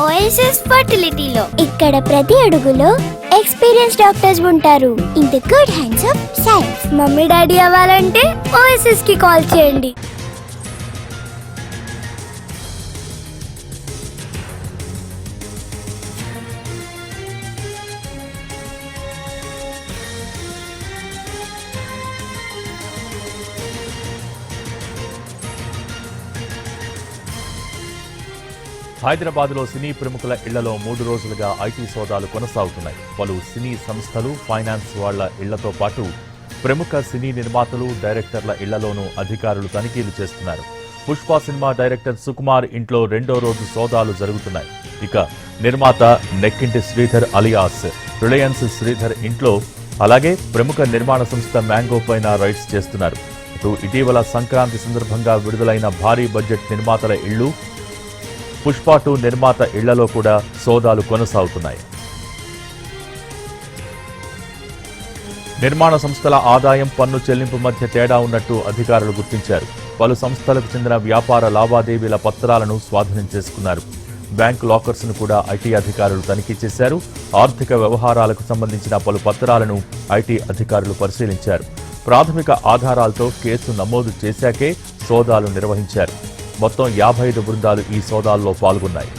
OSS ఫర్టిలిటీలో ఇక్కడ ప్రతి అడుగులో ఎక్స్పీరియన్స్ డాక్టర్స్ ఉంటారు. In the good hands of science. Mummy daddy అవ్వాలంటే ఓఎస్ఎస్ కి కాల్ చేయండి. హైదరాబాద్లో సినీ ప్రముఖుల ఇళ్లలో 3 రోజులుగా ఐటీ సోదాలు కొనసాగుతున్నాయి. పలు సినీ సంస్థలు, ఫైనాన్స్ వాళ్ల ఇళ్లతో పాటు ప్రముఖ సినీ నిర్మాతలు, డైరెక్టర్ల ఇళ్లలోనూ అధికారులు తనిఖీలు చేస్తున్నారు. పుష్ప సినిమా డైరెక్టర్ సుకుమార్ ఇంట్లో 2వ రోజు సోదాలు జరుగుతున్నాయి. ఇక నిర్మాత నెక్కింటి శ్రీధర్ అలియాస్ రిలయన్స్ శ్రీధర్ ఇంట్లో, అలాగే ప్రముఖ నిర్మాణ సంస్థ మ్యాంగో పైన రైడ్స్ చేస్తున్నారు. ఇటీవల సంక్రాంతి సందర్భంగా విడుదలైన భారీ బడ్జెట్ నిర్మాతల ఇళ్లు, పుష్ప 2 నిర్మాత ఇళ్లలో కూడా సోదాలు కొనసాగుతున్నాయి. నిర్మాణ సంస్థల ఆదాయం, పన్ను చెల్లింపు మధ్య తేడా ఉన్నట్టు అధికారులు గుర్తించారు. పలు సంస్థలకు చెందిన వ్యాపార లావాదేవీల పత్రాలను స్వాధీనం చేసుకున్నారు. బ్యాంక్ లాకర్స్ ను కూడా ఐటీ అధికారులు తనిఖీ చేశారు. ఆర్థిక వ్యవహారాలకు సంబంధించిన పలు పత్రాలను ఐటీ అధికారులు పరిశీలించారు. ప్రాథమిక ఆధారాలతో కేసు నమోదు చేశాకే సోదాలు నిర్వహించారు. మొత్తం 55 బృందాలు ఈ సోదాల్లో పాల్గొన్నాయి.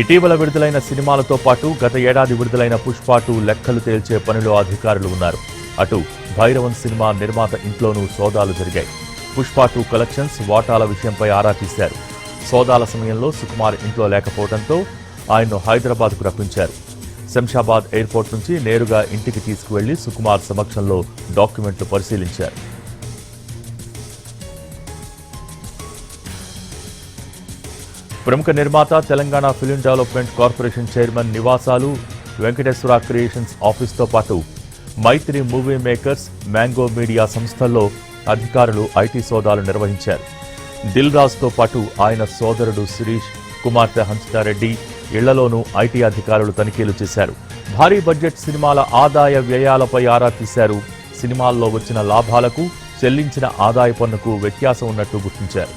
ఇటీవల విడుదలైన సినిమాలతో పాటు గత ఏడాది విడుదలైన పుష్ప 2 లెక్కలు తేల్చే పనిలో అధికారులు ఉన్నారు. అటు భైరవన్ సినిమా నిర్మాత ఇంట్లోనూ సోదాలు జరిగాయి. పుష్ప 2 కలెక్షన్స్, వాటాల విషయంపై ఆరా తీశారు. సోదాల సమయంలో సుకుమార్ ఇంట్లో లేకపోవడంతో ఆయన్ను హైదరాబాద్కు రప్పించారు. శంషాబాద్ ఎయిర్పోర్ట్ నుంచి నేరుగా ఇంటికి తీసుకువెళ్లి సుకుమార్ సమక్షంలో డాక్యుమెంట్లు పరిశీలించారు. ప్రముఖ నిర్మాత, Telangana film development corporation chairman నివాసాలు, వెంకటేశ్వర క్రియేషన్స్ ఆఫీస్తో పాటు మైత్రి మూవీ మేకర్స్, మ్యాంగో మీడియా సంస్థల్లో అధికారులు ఐటీ సోదాలు నిర్వహించారు. దిల్ రాజుతో పాటు ఆయన సోదరుడు శిరీష్, కుమార్తె హన్సితారెడ్డి ఇళ్లలోనూ ఐటీ అధికారులు తనిఖీలు చేశారు. భారీ బడ్జెట్ సినిమాల ఆదాయ వ్యయాలపై ఆరా తీశారు. సినిమాల్లో వచ్చిన లాభాలకు చెల్లించిన ఆదాయ పన్నుకు వ్యత్యాసం ఉన్నట్టు గుర్తించారు.